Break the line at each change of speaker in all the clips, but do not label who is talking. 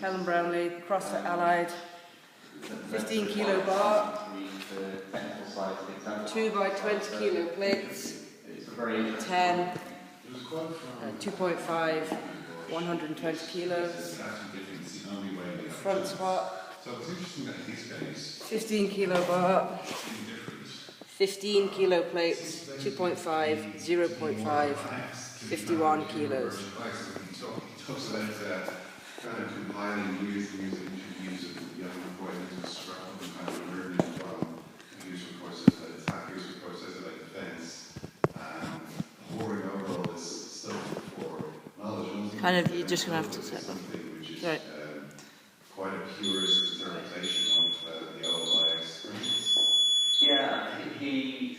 Helen Brownlee, CrossFit Allied, 15 kilo bar, 2 by 20 kilo plates, 10, 2.5, 120 kilos, front squat, 15 kilo bar, 15 kilo plates, 2.5, 0.5, 51 kilos.
Talks about kind of compiling years and years of interviews of young employees scrap and kind of learning from user courses like attack, user courses like defense, pouring over all this stuff for knowledge.
Kind of, you're just going to have to set them.
Which is
right.
Quite a purist interpretation of the old IX experience.
Yeah, he's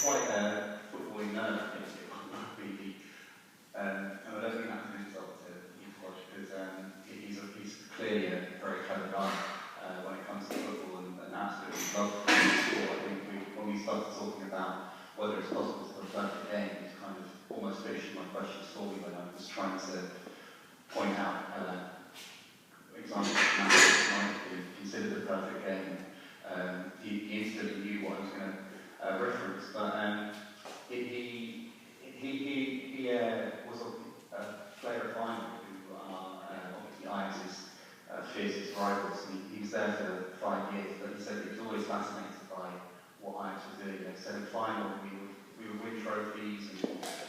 quite a footballing nerd, I think. And I don't think that's an insult to Eastwatch because he's clearly a very clever guy when it comes to football and absolutely loves football. I think when we started talking about whether it's possible to have a perfect game, it's kind of almost finishing my question for me when I was trying to point out examples of matches that might be considered a perfect game. He instantly knew what I was going to reference, but he was a player of final who are obviously Ajax's fiercest rivals. He was there for 5 years, but he said he was always fascinated by what Ajax was doing. They said in final we would win trophies and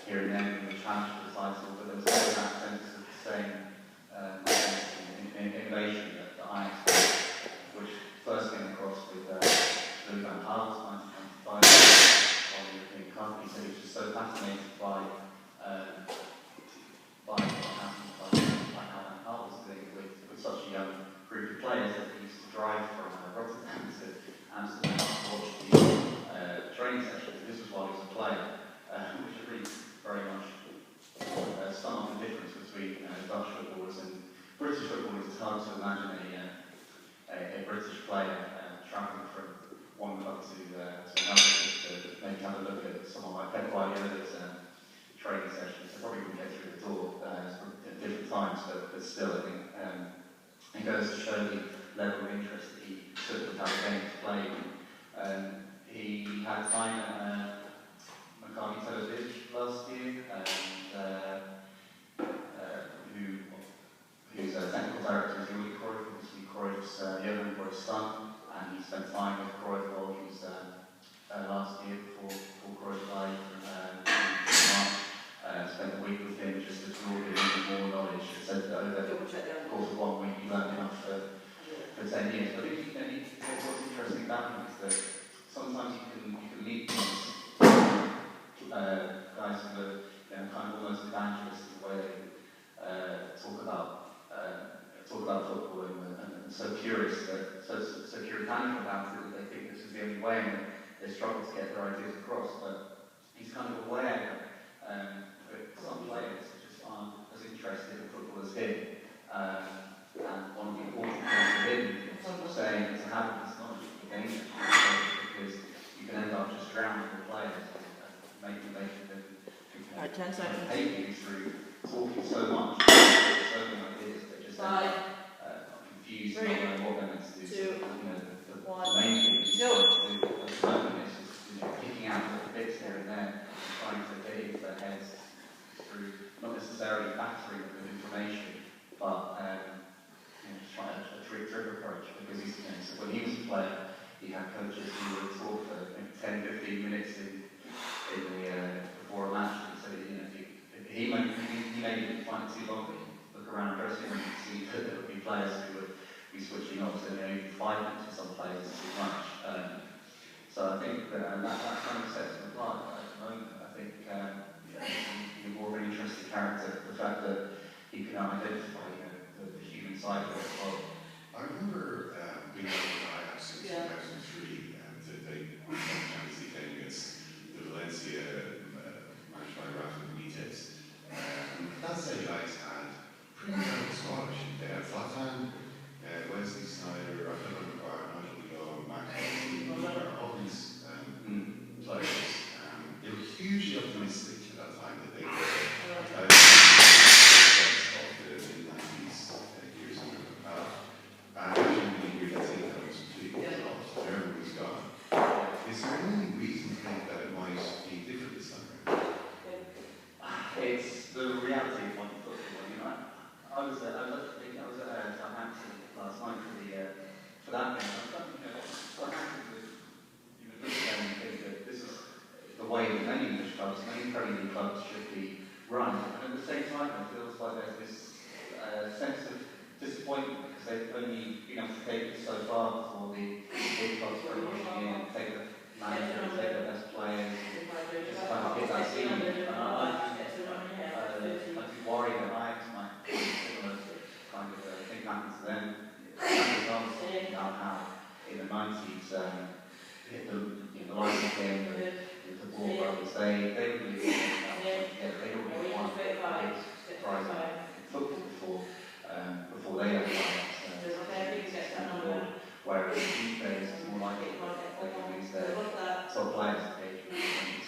here and then we would challenge for the title, but there was always that sense of the same innovation that Ajax did, which first came across with Louis van Gaal's 1995 on the European Cup. He said he was just so fascinated by what Helen Brownlee was doing with such a young group of players that he used to drive from Rotterdam to Amsterdam to watch the training sessions. This was while he was a player, which really very much sum up the difference between Dutch footballers and British footballers. It's hard to imagine a British player travelling from one club to another to maybe have a look at someone like Pep Guardiola's training sessions. They probably wouldn't get through the door at different times, but still, I think it goes to show the level of interest that he took with how the game was played. He had time at Maccabi Tel Aviv last year, who's a technical director of Johan Cruyff, obviously Cruyff's Johan Cruyff's son, and he spent time with Cruyff while he was last year before Cruyff died in March. Spent a week with him just to absorb even more knowledge. It said that over the course of 1 week he learned enough for 10 years. But what's interesting about him is that sometimes you can meet these guys who are kind of almost evangelists in the way they talk about football and so curious, so puritanical about it that they think this is the only way and they struggle to get their ideas across. But he's kind of aware that some players just aren't as interested in football as him. And one of the important things for him is saying to have this knowledge of the game because you can end up just drowning the players and making them hate you through talking so much, so many ideas that just end up confused, not knowing what they're meant to do. The main thing is at the moment is just picking out little bits here and there, trying to get into their heads through not necessarily factoring of information, but just trying a drip approach. Because so when he was a player, he had coaches who would talk for 10-15 minutes before a match. So he maybe didn't find it too long, but look around the dressing room and see that there would be players who would be switching off. So even 5 minutes for some players is too much. So I think that kind of sets him apart at the moment. I think he's more of an interesting character. The fact that he can identify the human side of it as well.
I remember being out with Ajax in 2003, and they won the Champions League game against the Valencia managed by Rafa Benitez. That said, Ajax had pretty incredible squad. They had Zlatan, Wesley Sneijder, Rafael Nigel Max, all these players. They were hugely optimistic at that time that they were of the mid-90s.
Premier League clubs should be run. And at the same time, it feels like there's this sense of disappointment because they've only been able to take it so far before the big clubs are rushing in, take the manager, take the best players, just kind of hit that ceiling. And I do worry that Ajax might be similar to kind of thing happen to them. I was talking about how in the 90s, hit the line game with the Ball brothers, they were really they were really one of the biggest prizes in football before they had whereas these days it's more like they can use their top players at age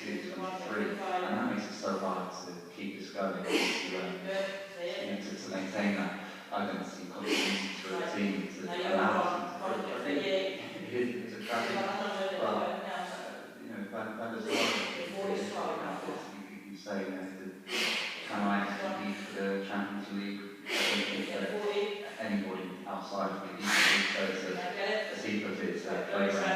22, 23, and that makes it so hard to keep this going, to maintain that identity and continuity through a team to allow us to I think it's a tragedy, but Van der Sar, you say, can I compete for the Champions League? I don't think that anybody outside of the league, as he put it, playground